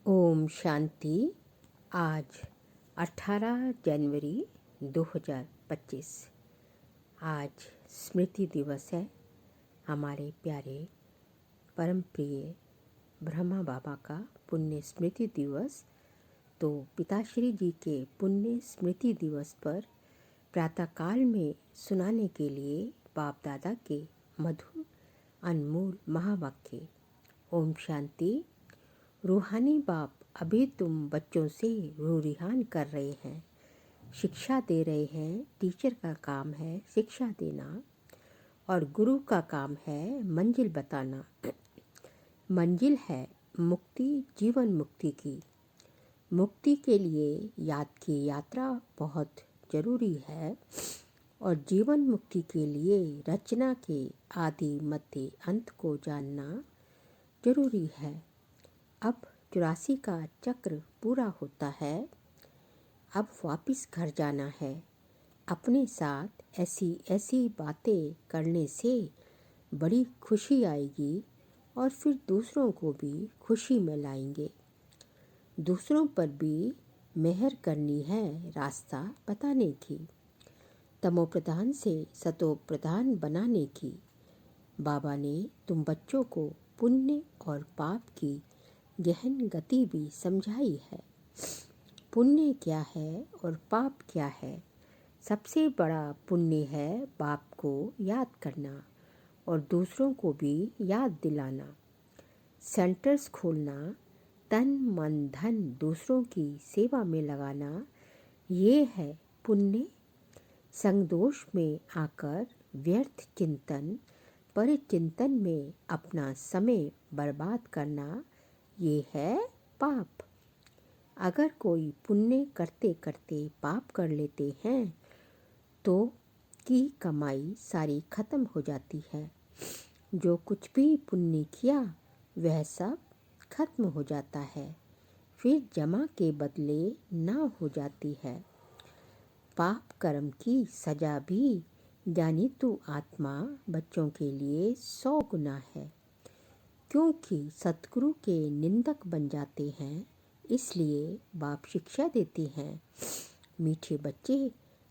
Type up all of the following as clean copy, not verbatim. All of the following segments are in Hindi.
ओम शांति। आज 18 जनवरी 2025। आज स्मृति दिवस है। हमारे प्यारे परम प्रिय ब्रह्मा बाबा का पुण्य स्मृति दिवस। तो पिताश्री जी के पुण्य स्मृति दिवस पर प्रातःकाल में सुनाने के लिए बाप दादा के मधुर अनमोल महावाक्य। ओम शांति। रूहानी बाप, अभी तुम बच्चों से रूरिहान कर रहे हैं, शिक्षा दे रहे हैं। टीचर का काम है शिक्षा देना और गुरु का काम है मंजिल बताना। मंजिल है मुक्ति, जीवन मुक्ति की। मुक्ति के लिए याद की यात्रा बहुत जरूरी है और जीवन मुक्ति के लिए रचना के आदि मध्य अंत को जानना जरूरी है। अब 84 का चक्र पूरा होता है। अब वापस घर जाना है। अपने साथ ऐसी ऐसी बातें करने से बड़ी खुशी आएगी और फिर दूसरों को भी खुशी में लाएंगे। दूसरों पर भी मेहर करनी है, रास्ता बताने की, तमो प्रधान से सतो प्रधान बनाने की। बाबा ने तुम बच्चों को पुण्य और पाप की गहन गति भी समझाई है। पुण्य क्या है और पाप क्या है? सबसे बड़ा पुण्य है बाप को याद करना और दूसरों को भी याद दिलाना। सेंटर्स खोलना, तन मन धन दूसरों की सेवा में लगाना, ये है पुण्य। संगदोष में आकर व्यर्थ चिंतन, परिचिंतन में अपना समय बर्बाद करना, ये है पाप। अगर कोई पुण्य करते करते पाप कर लेते हैं तो की कमाई सारी खत्म हो जाती है। जो कुछ भी पुण्य किया वह सब खत्म हो जाता है, फिर जमा के बदले ना हो जाती है। पाप कर्म की सजा भी जानी तू आत्मा बच्चों के लिए 100 गुना है। क्योंकि सतगुरु के निंदक बन जाते हैं, इसलिए बाप शिक्षा देते हैं, मीठे बच्चे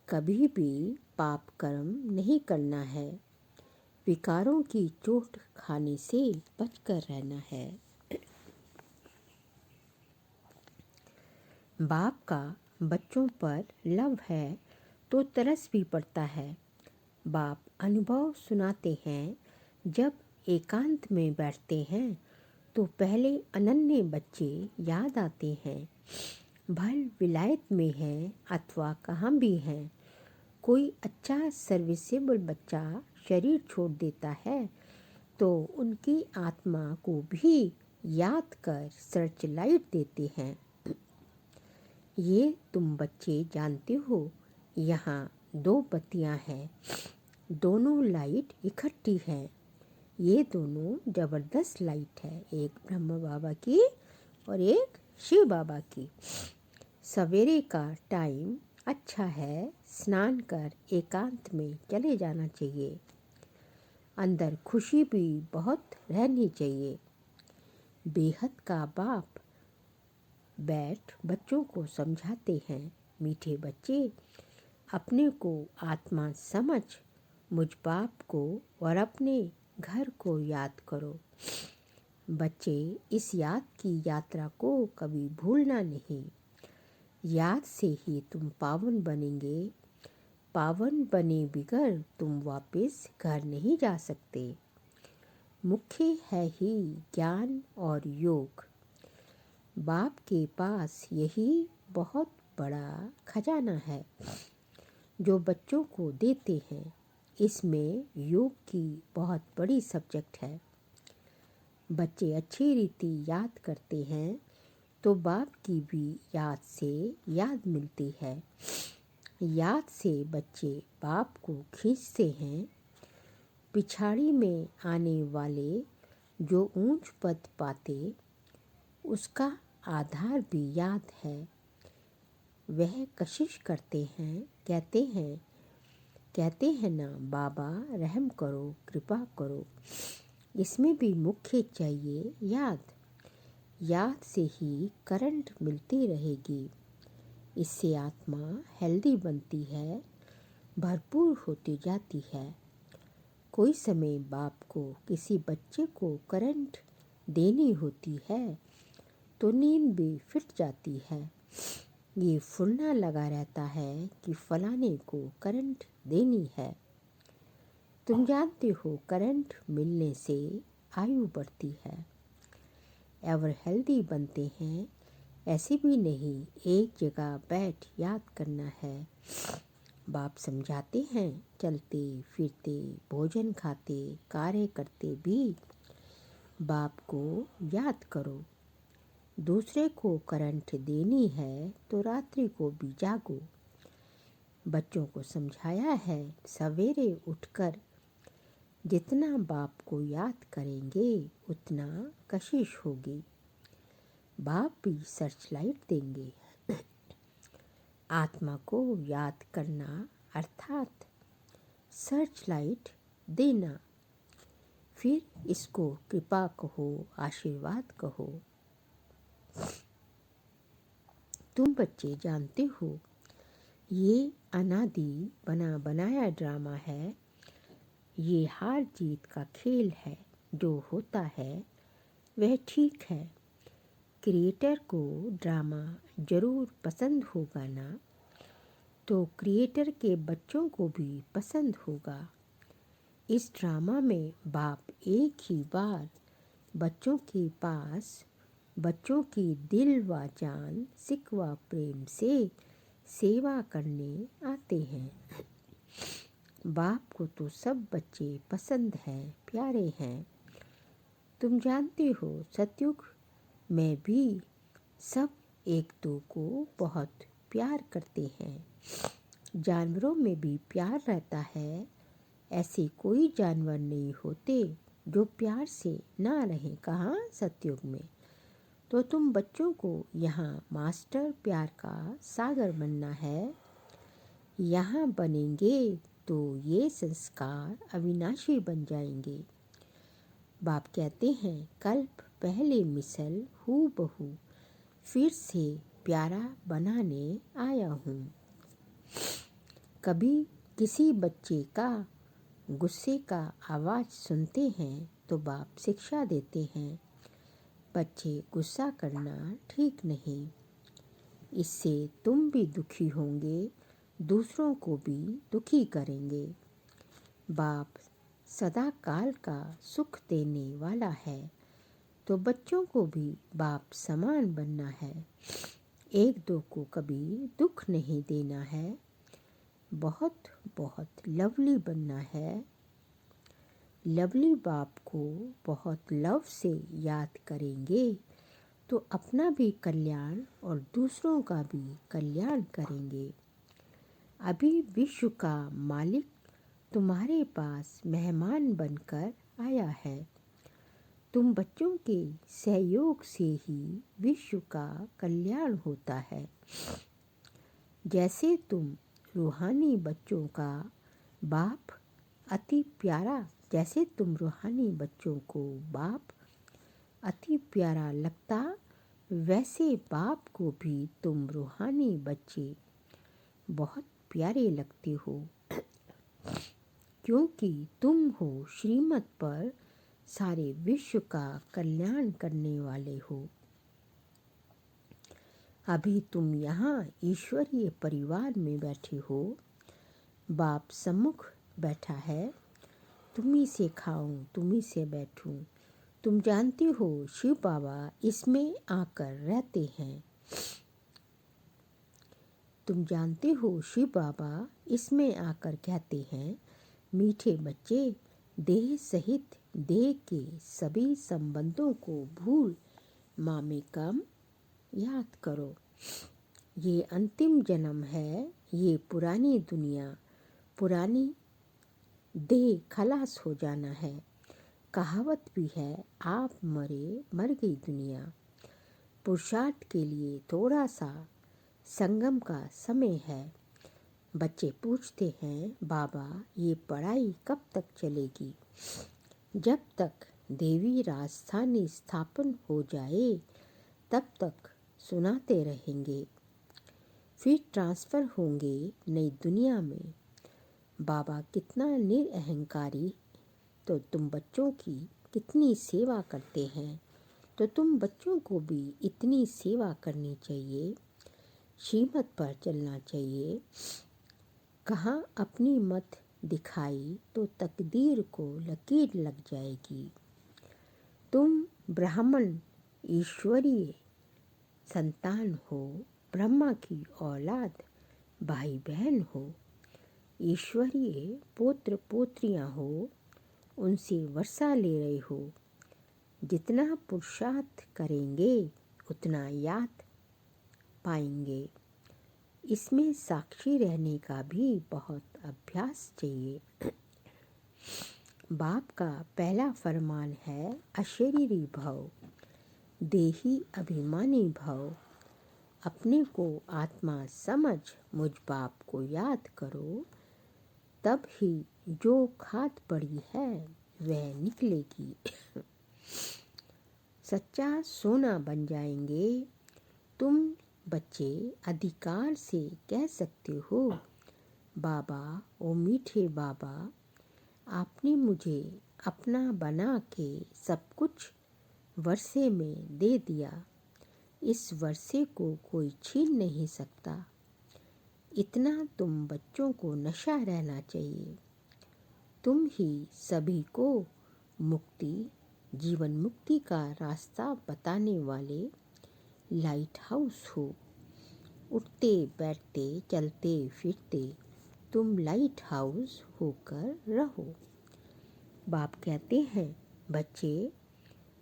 कभी भी पाप कर्म नहीं करना है। विकारों की चोट खाने से बचकर रहना है। बाप का बच्चों पर लव है तो तरस भी पड़ता है। बाप अनुभव सुनाते हैं। जब एकांत में बैठते हैं तो पहले अनन्य बच्चे याद आते हैं। भल विलायत में हैं अथवा कहाँ भी हैं। कोई अच्छा सर्विसेबल बच्चा शरीर छोड़ देता है तो उनकी आत्मा को भी याद कर सर्च लाइट देते हैं। ये तुम बच्चे जानते हो, यहाँ 2 बत्तियाँ हैं, दोनों लाइट इकट्ठी हैं। ये दोनों जबरदस्त लाइट है, एक ब्रह्म बाबा की और एक शिव बाबा की। सवेरे का टाइम अच्छा है, स्नान कर एकांत में चले जाना चाहिए। अंदर खुशी भी बहुत रहनी चाहिए। बेहद का बाप बैठ बच्चों को समझाते हैं, मीठे बच्चे अपने को आत्मा समझ मुझ बाप को और अपने घर को याद करो। बच्चे इस याद की यात्रा को कभी भूलना नहीं। याद से ही तुम पावन बनेंगे। पावन बने बिगर तुम वापस घर नहीं जा सकते। मुख्य है ही ज्ञान और योग। बाप के पास यही बहुत बड़ा खजाना है जो बच्चों को देते हैं। इसमें योग की बहुत बड़ी सब्जेक्ट है। बच्चे अच्छी रीति याद करते हैं तो बाप की भी याद से याद मिलती है। याद से बच्चे बाप को खींचते हैं। पिछाड़ी में आने वाले जो ऊंच पद पाते, उसका आधार भी याद है। वह कशिश करते हैं, कहते हैं ना बाबा रहम करो, कृपा करो। इसमें भी मुख्य चाहिए याद। याद से ही करंट मिलती रहेगी। इससे आत्मा हेल्दी बनती है, भरपूर होती जाती है। कोई समय बाप को किसी बच्चे को करंट देनी होती है तो नींद भी फिट जाती है। ये फुरना लगा रहता है कि फलाने को करंट देनी है। तुम जानते हो करंट मिलने से आयु बढ़ती है, एवर हेल्दी बनते हैं। ऐसे भी नहीं एक जगह बैठ याद करना है। बाप समझाते हैं, चलते फिरते, भोजन खाते, कार्य करते भी बाप को याद करो। दूसरे को करंट देनी है तो रात्रि को भी जागो। बच्चों को समझाया है, सवेरे उठकर जितना बाप को याद करेंगे उतना कशिश होगी। बाप भी सर्च लाइट देंगे। आत्मा को याद करना अर्थात सर्च लाइट देना। फिर इसको कृपा कहो, आशीर्वाद कहो। तुम बच्चे जानते हो ये अनादि बना बनाया ड्रामा है। ये हार जीत का खेल है। जो होता है वह ठीक है। क्रिएटर को ड्रामा जरूर पसंद होगा ना, तो क्रिएटर के बच्चों को भी पसंद होगा। इस ड्रामा में बाप एक ही बार बच्चों के पास बच्चों की दिल व जान सिकवा प्रेम से सेवा करने आते हैं। बाप को तो सब बच्चे पसंद हैं, प्यारे हैं। तुम जानते हो सतयुग में भी सब एक दो को बहुत प्यार करते हैं। जानवरों में भी प्यार रहता है। ऐसे कोई जानवर नहीं होते जो प्यार से ना रहें। कहाँ सतयुग में। तो तुम बच्चों को यहाँ मास्टर प्यार का सागर बनना है। यहाँ बनेंगे तो ये संस्कार अविनाशी बन जाएंगे। बाप कहते हैं, कल्प पहले मिसल हूबहू फिर से प्यारा बनाने आया हूँ। कभी किसी बच्चे का गुस्से का आवाज़ सुनते हैं तो बाप शिक्षा देते हैं, बच्चे गुस्सा करना ठीक नहीं। इससे तुम भी दुखी होंगे, दूसरों को भी दुखी करेंगे। बाप सदा काल का सुख देने वाला है, तो बच्चों को भी बाप समान बनना है। एक दो को कभी दुख नहीं देना है। बहुत बहुत लवली बनना है। लवली बाप को बहुत लव से याद करेंगे तो अपना भी कल्याण और दूसरों का भी कल्याण करेंगे। अभी विश्व का मालिक तुम्हारे पास मेहमान बनकर आया है। तुम बच्चों के सहयोग से ही विश्व का कल्याण होता है। जैसे तुम रूहानी बच्चों का बाप अति प्यारा जैसे तुम रूहानी बच्चों को बाप अति प्यारा लगता, वैसे बाप को भी तुम रूहानी बच्चे बहुत प्यारे लगते हो, क्योंकि तुम हो श्रीमत पर सारे विश्व का कल्याण करने वाले हो। अभी तुम यहाँ ईश्वरीय परिवार में बैठे हो। बाप सम्मुख बैठा है। तुम्ही से खाऊं, तुम्ही से बैठूं। तुम जानती हो शिव बाबा इसमें आकर रहते हैं। तुम जानते हो शिव बाबा इसमें आकर कहते हैं, मीठे बच्चे, देह सहित देह के सभी संबंधों को भूल मामे कम याद करो। ये अंतिम जन्म है। ये पुरानी दुनिया, पुरानी देह खलास हो जाना है। कहावत भी है, आप मरे मर गई दुनिया। पुरुषार्थ के लिए थोड़ा सा संगम का समय है। बच्चे पूछते हैं, बाबा ये पढ़ाई कब तक चलेगी? जब तक देवी राजधानी स्थापन हो जाए तब तक सुनाते रहेंगे। फिर ट्रांसफ़र होंगे नई दुनिया में। बाबा कितना निरअहंकारी, तो तुम बच्चों की कितनी सेवा करते हैं, तो तुम बच्चों को भी इतनी सेवा करनी चाहिए। श्रीमत पर चलना चाहिए। कहाँ अपनी मत दिखाई तो तकदीर को लकीर लग जाएगी। तुम ब्राह्मण ईश्वरीय संतान हो, ब्रह्मा की औलाद भाई बहन हो, ईश्वरीय पुत्र पोत्रियाँ हो, उनसे वर्षा ले रहे हो। जितना पुरुषार्थ करेंगे उतना याद पाएंगे। इसमें साक्षी रहने का भी बहुत अभ्यास चाहिए। बाप का पहला फरमान है अशरीरी भव, देही अभिमानी भव। अपने को आत्मा समझ मुझ बाप को याद करो, तब ही जो खाद पड़ी है वह निकलेगी। सच्चा सोना बन जाएंगे। तुम बच्चे अधिकार से कह सकते हो, बाबा ओ मीठे बाबा, आपने मुझे अपना बना के सब कुछ वर्षे में दे दिया। इस वर्षे को कोई छीन नहीं सकता। इतना तुम बच्चों को नशा रहना चाहिए। तुम ही सभी को मुक्ति, जीवन मुक्ति का रास्ता बताने वाले लाइट हाउस हो। उठते बैठते चलते फिरते तुम लाइट हाउस होकर रहो। बाप कहते हैं, बच्चे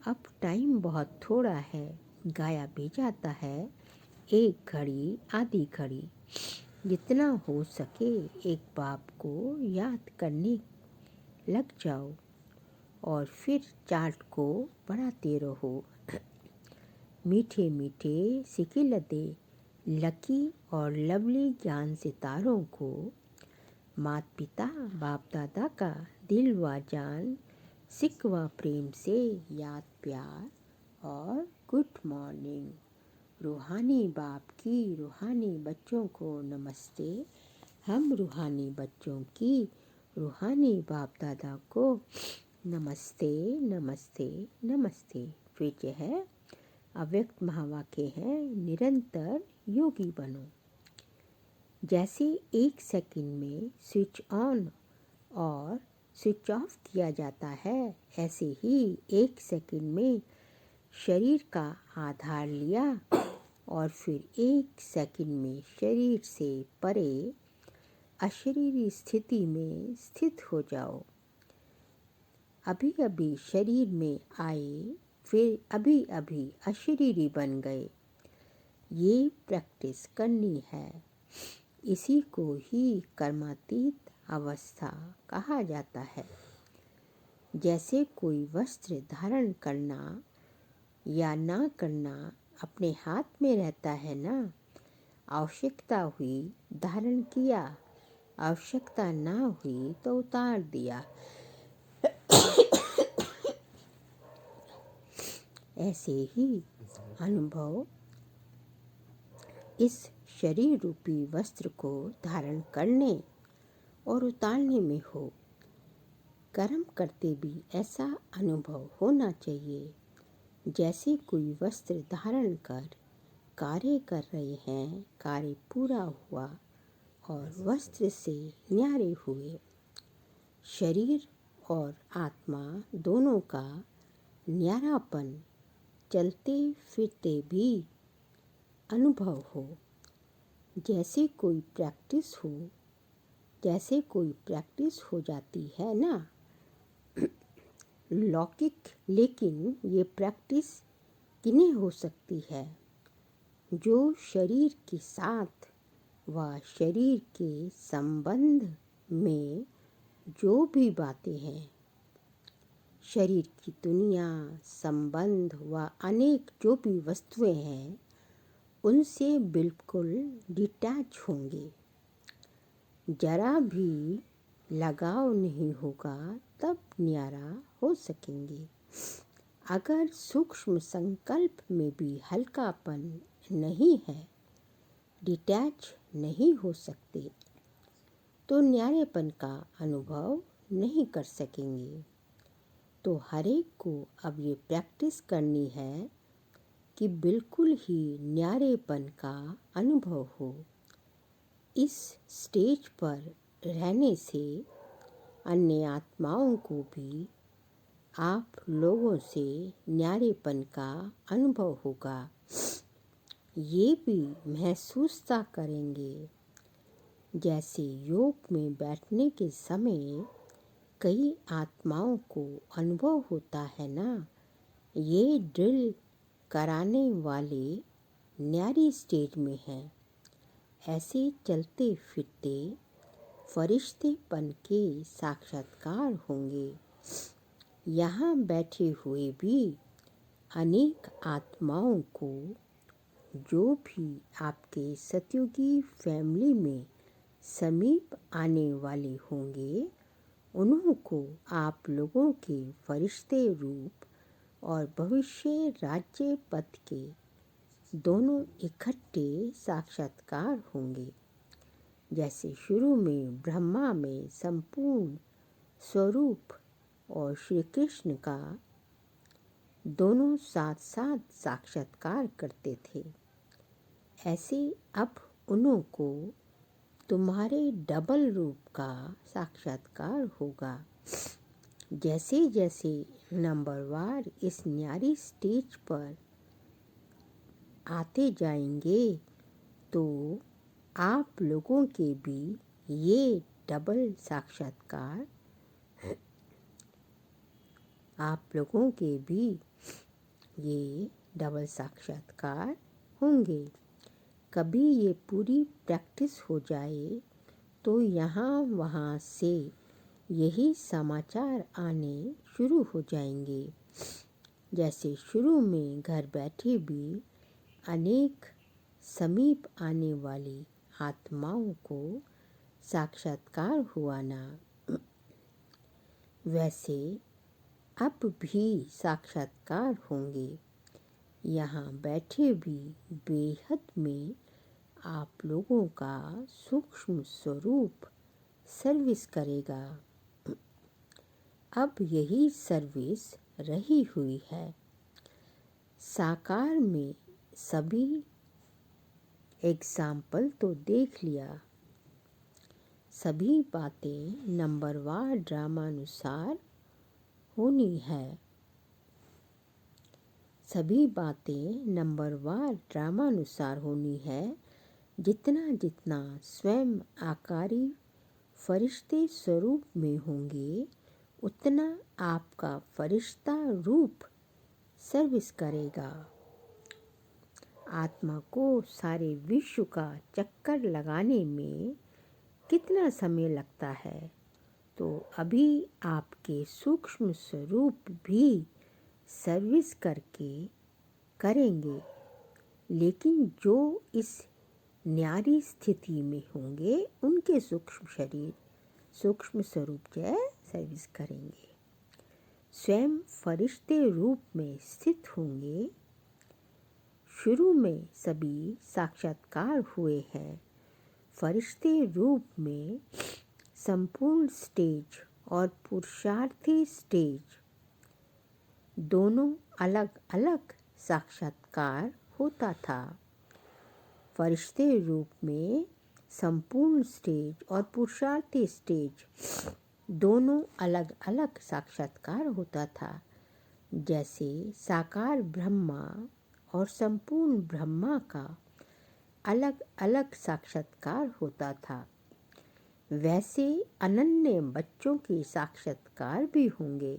अब टाइम बहुत थोड़ा है, गाया भी जाता है। एक घड़ी आधी घड़ी, जितना हो सके एक बाप को याद करने लग जाओ और फिर चार्ट को बढ़ाते रहो। मीठे मीठे सिकिलते लकी और लवली ज्ञान सितारों को माता पिता बाप दादा का दिल व जान सिक व प्रेम से याद प्यार और गुड मॉर्निंग। रूहानी बाप की रूहानी बच्चों को नमस्ते। हम रूहानी बच्चों की रूहानी बाप दादा को नमस्ते नमस्ते नमस्ते। फिर यह है अव्यक्त महावाक्य है, निरंतर योगी बनो। जैसे एक सेकंड में स्विच ऑन और स्विच ऑफ किया जाता है, ऐसे ही एक सेकंड में शरीर का आधार लिया और फिर एक सेकंड में शरीर से परे अशरीरी स्थिति में स्थित हो जाओ। अभी अभी शरीर में आए, फिर अभी अभी अशरीरी बन गए। ये प्रैक्टिस करनी है। इसी को ही कर्मातीत अवस्था कहा जाता है। जैसे कोई वस्त्र धारण करना या ना करना अपने हाथ में रहता है ना। आवश्यकता हुई धारण किया, आवश्यकता ना हुई तो उतार दिया। ऐसे ही अनुभव इस शरीर रूपी वस्त्र को धारण करने और उतारने में हो। कर्म करते भी ऐसा अनुभव होना चाहिए जैसे कोई वस्त्र धारण कर कार्य कर रहे हैं, कार्य पूरा हुआ और वस्त्र से न्यारे हुए। शरीर और आत्मा दोनों का न्यारापन चलते फिरते भी अनुभव हो। जैसे कोई प्रैक्टिस हो जाती है ना, लौकिक। लेकिन ये प्रैक्टिस किन्हें हो सकती है? जो शरीर के साथ व शरीर के संबंध में जो भी बातें हैं, शरीर की दुनिया, संबंध व अनेक जो भी वस्तुएं हैं, उनसे बिल्कुल डिटैच होंगे। जरा भी लगाव नहीं होगा, तब न्यारा हो सकेंगे। अगर सूक्ष्म संकल्प में भी हल्कापन नहीं है, डिटैच नहीं हो सकते, तो न्यारेपन का अनुभव नहीं कर सकेंगे। तो हर एक को अब ये प्रैक्टिस करनी है कि बिल्कुल ही न्यारेपन का अनुभव हो। इस स्टेज पर रहने से अन्य आत्माओं को भी आप लोगों से न्यारेपन का अनुभव होगा। ये भी महसूसता करेंगे जैसे योग में बैठने के समय कई आत्माओं को अनुभव होता है ना, ये ड्रिल कराने वाले न्यारी स्टेज में हैं। ऐसे चलते फिरते फरिश्तेपन के साक्षात्कार होंगे। यहाँ बैठे हुए भी अनेक आत्माओं को, जो भी आपके सतयुगी फैमिली में समीप आने वाले होंगे, उन्हों को आप लोगों के फरिश्ते रूप और भविष्य राज्य पद के दोनों इकट्ठे साक्षात्कार होंगे। जैसे शुरू में ब्रह्मा में संपूर्ण स्वरूप और श्री कृष्ण का दोनों साथ साथ साक्षात्कार करते थे, ऐसे अब उन्हों को तुम्हारे डबल रूप का साक्षात्कार होगा। जैसे जैसे नंबरवार इस न्यारी स्टेज पर आते जाएंगे, तो आप लोगों के भी ये डबल साक्षात्कार होंगे। कभी ये पूरी प्रैक्टिस हो जाए तो यहाँ वहाँ से यही समाचार आने शुरू हो जाएंगे। जैसे शुरू में घर बैठे भी अनेक समीप आने वाली आत्माओं को साक्षात्कार हुआ ना, वैसे अब भी साक्षात्कार होंगे। यहाँ बैठे भी बेहद में आप लोगों का सूक्ष्म स्वरूप सर्विस करेगा। अब यही सर्विस रही हुई है। साकार में सभी एग्जाम्पल तो देख लिया। सभी बातें नंबरवार ड्रामानुसार होनी है। सभी बातें नंबरवार ड्रामानुसार होनी है। जितना जितना स्वयं आकारी फरिश्ते स्वरूप में होंगे, उतना आपका फरिश्ता रूप सर्विस करेगा। आत्मा को सारे विश्व का चक्कर लगाने में कितना समय लगता है, तो अभी आपके सूक्ष्म स्वरूप भी सर्विस करेंगे। लेकिन जो इस न्यारी स्थिति में होंगे, उनके सूक्ष्म स्वरूप जो सर्विस करेंगे। स्वयं फरिश्ते रूप में स्थित होंगे। शुरू में सभी साक्षात्कार हुए हैं। फरिश्ते रूप में संपूर्ण स्टेज और पुरुषार्थी स्टेज दोनों अलग अलग साक्षात्कार होता था। फरिश्ते रूप में संपूर्ण स्टेज और पुरुषार्थी स्टेज दोनों अलग अलग साक्षात्कार होता था। जैसे साकार ब्रह्मा और संपूर्ण ब्रह्मा का अलग अलग साक्षात्कार होता था, वैसे अनन्य बच्चों के साक्षात्कार भी होंगे।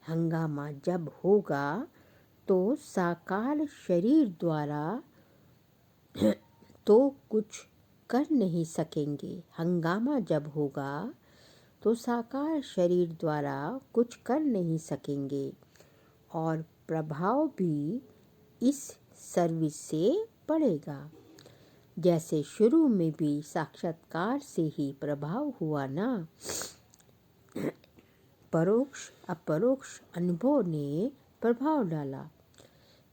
हंगामा जब होगा तो साकार शरीर द्वारा तो कुछ कर नहीं सकेंगे। हंगामा जब होगा तो साकार शरीर द्वारा कुछ कर नहीं सकेंगे, और प्रभाव भी इस सर्विस से पड़ेगा। जैसे शुरू में भी साक्षात्कार से ही प्रभाव हुआ ना, परोक्ष अपरोक्ष अनुभव ने प्रभाव डाला,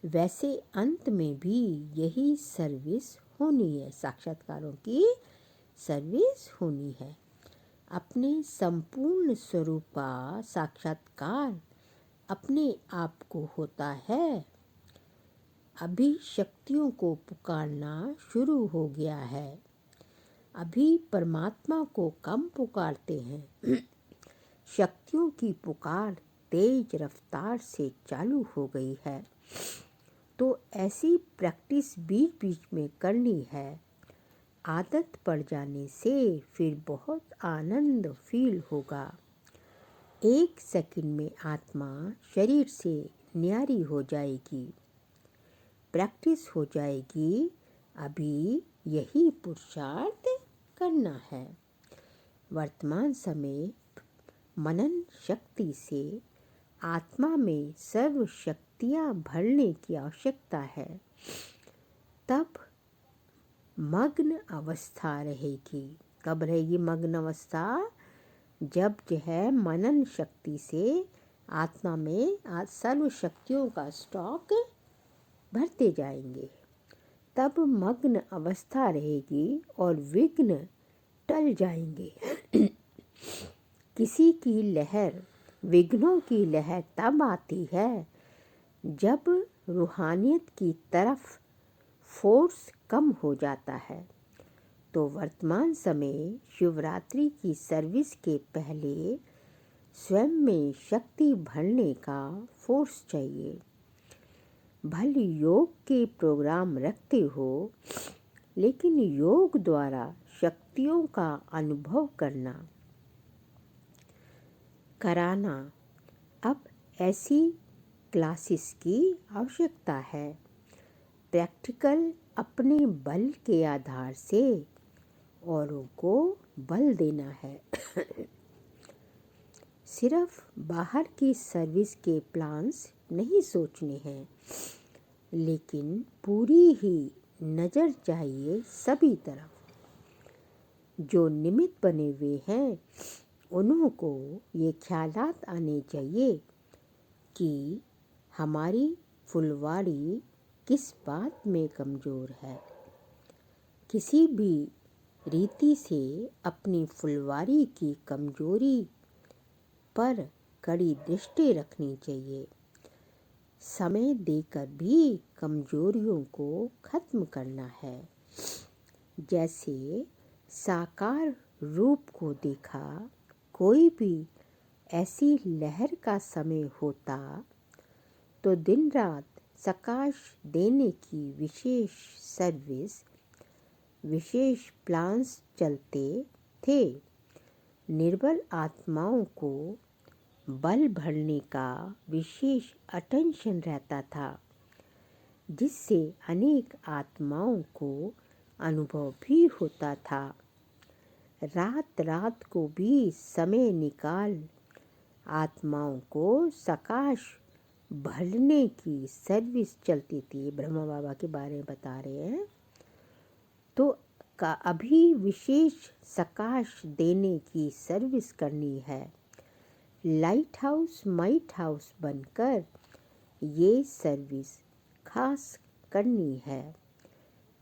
वैसे अंत में भी यही सर्विस होनी है, साक्षात्कारों की सर्विस होनी है। अपने संपूर्ण स्वरूपा साक्षात्कार अपने आप को होता है। अभी शक्तियों को पुकारना शुरू हो गया है। अभी परमात्मा को कम पुकारते हैं। शक्तियों की पुकार तेज रफ्तार से चालू हो गई है। तो ऐसी प्रैक्टिस बीच बीच में करनी है। आदत पड़ जाने से फिर बहुत आनंद फील होगा। 1 सेकंड में आत्मा शरीर से न्यारी हो जाएगी, प्रैक्टिस हो जाएगी। अभी यही पुरुषार्थ करना है। वर्तमान समय मनन शक्ति से आत्मा में सर्व शक्तियाँ भरने की आवश्यकता है। तब मग्न अवस्था रहेगी। कब रहेगी मग्न अवस्था? जब जो है मनन शक्ति से आत्मा में सर्व शक्तियों का स्टॉक भरते जाएंगे, तब मग्न अवस्था रहेगी और विघ्न टल जाएंगे। किसी की लहर, विघ्नों की लहर तब आती है जब रूहानियत की तरफ फोर्स कम हो जाता है। तो वर्तमान समय शिवरात्रि की सर्विस के पहले स्वयं में शक्ति भरने का फोर्स चाहिए। भले योग के प्रोग्राम रखते हो, लेकिन योग द्वारा शक्तियों का अनुभव कराना अब ऐसी क्लासेस की आवश्यकता है। प्रैक्टिकल अपने बल के आधार से औरों को बल देना है। सिर्फ बाहर की सर्विस के प्लान्स नहीं सोचने हैं, लेकिन पूरी ही नज़र चाहिए सभी तरफ। जो निमित्त बने हुए हैं उन्हों को ये ख्यालात आने चाहिए कि हमारी फुलवाड़ी किस बात में कमज़ोर है। किसी भी रीति से अपनी फुलवाड़ी की कमजोरी पर कड़ी दृष्टि रखनी चाहिए। समय देकर भी कमजोरियों को खत्म करना है। जैसे साकार रूप को देखा, कोई भी ऐसी लहर का समय होता तो दिन रात सकाश देने की विशेष सर्विस, विशेष प्लान्स चलते थे। निर्बल आत्माओं को बल भरने का विशेष अटेंशन रहता था, जिससे अनेक आत्माओं को अनुभव भी होता था। रात रात को भी समय निकाल आत्माओं को सकाश भरने की सर्विस चलती थी। ब्रह्मा बाबा के बारे में बता रहे हैं। तो का अभी विशेष सकाश देने की सर्विस करनी है। लाइट हाउस माइट हाउस बनकर ये सर्विस खास करनी है।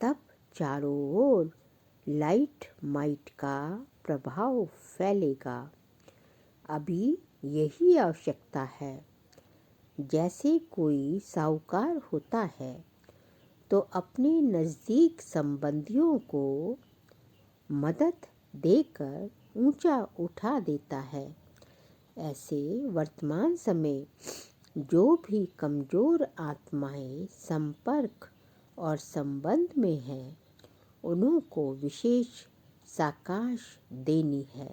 तब चारों ओर लाइट माइट का प्रभाव फैलेगा। अभी यही आवश्यकता है। जैसे कोई साहूकार होता है तो अपने नज़दीक संबंधियों को मदद देकर ऊंचा उठा देता है। ऐसे वर्तमान समय जो भी कमज़ोर आत्माएं संपर्क और संबंध में हैं, उन्हों को विशेष साकाश देनी है।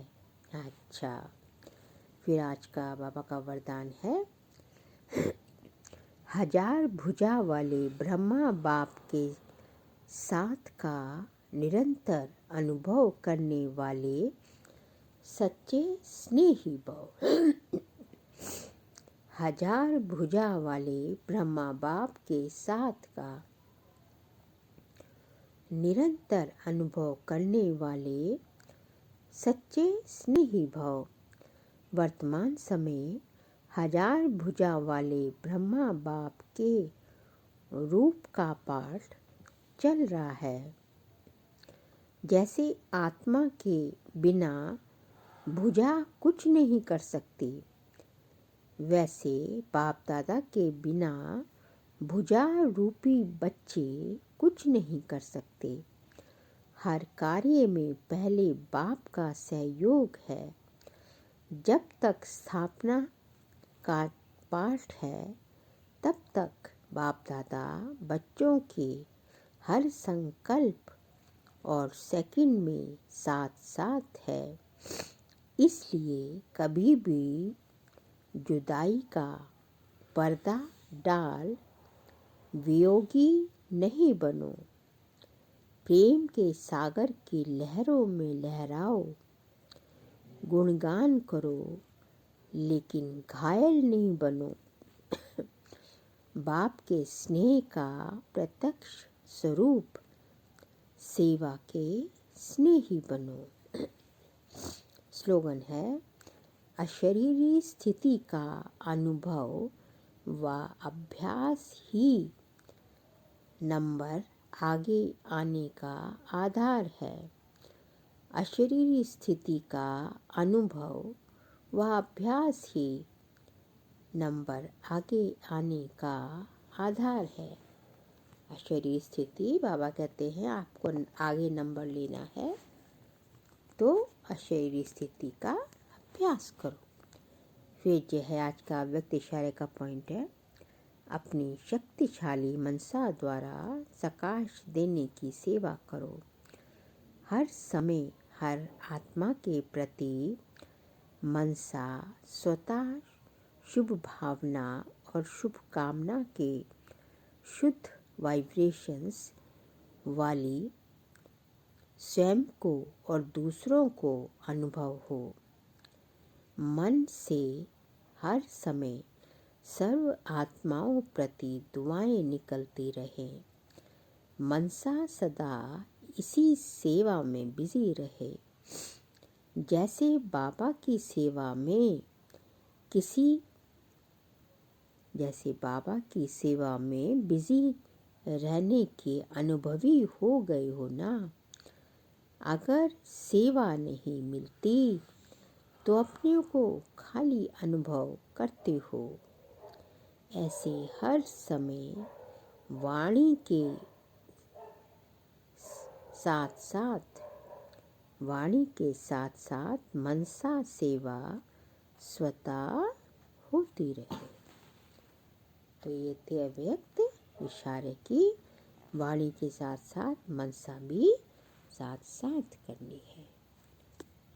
अच्छा, फिर आज का बाबा का वरदान है, 1000 भुजा वाले ब्रह्मा बाप के साथ का निरंतर अनुभव करने वाले सच्चे स्नेही भव। 1000 भुजा वाले ब्रह्मा बाप के साथ का निरंतर अनुभव करने वाले सच्चे स्नेही भव। वर्तमान समय हजार भुजा वाले ब्रह्मा बाप के रूप का पाठ चल रहा है। जैसे आत्मा के बिना भुजा कुछ नहीं कर सकती, वैसे बाप दादा के बिना भुजा रूपी बच्चे कुछ नहीं कर सकते। हर कार्य में पहले बाप का सहयोग है। जब तक स्थापना का पाठ है, तब तक बाप दादा बच्चों के हर संकल्प और सेकंड में साथ साथ है। इसलिए कभी भी जुदाई का पर्दा डाल वियोगी नहीं बनो। प्रेम के सागर की लहरों में लहराओ। गुणगान करो, लेकिन घायल नहीं बनो। बाप के स्नेह का प्रत्यक्ष स्वरूप सेवा के स्नेही बनो। स्लोगन है, अशरीरी स्थिति का अनुभव व अभ्यास ही नंबर आगे आने का आधार है। अशरीरी स्थिति का अनुभव व अभ्यास ही नंबर आगे आने का आधार है। अशरीरी स्थिति, बाबा कहते हैं आपको आगे नंबर लेना है तो अशरीरी स्थिति का अभ्यास करो। फिर जो है आज का व्यक्त इशारे का पॉइंट है, अपनी शक्तिशाली मनसा द्वारा प्रकाश देने की सेवा करो। हर समय हर आत्मा के प्रति मनसा स्वतः शुभ भावना और शुभ कामना के शुद्ध वाइब्रेशंस वाली स्वयं को और दूसरों को अनुभव हो। मन से हर समय सर्व आत्माओं प्रति दुआएं निकलती रहें। मनसा सदा इसी सेवा में बिजी रहे। जैसे बाबा की सेवा में बिजी रहने के अनुभवी हो गए हो ना। अगर सेवा नहीं मिलती तो अपने को खाली अनुभव करते हो। ऐसे हर समय वाणी के साथ साथ मनसा सेवा स्वतः होती रहे। तो ये थे अव्यक्त इशारे की, वाणी के साथ साथ मनसा भी साथ साथ करनी है।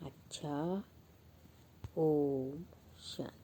अच्छा, ओम शांति।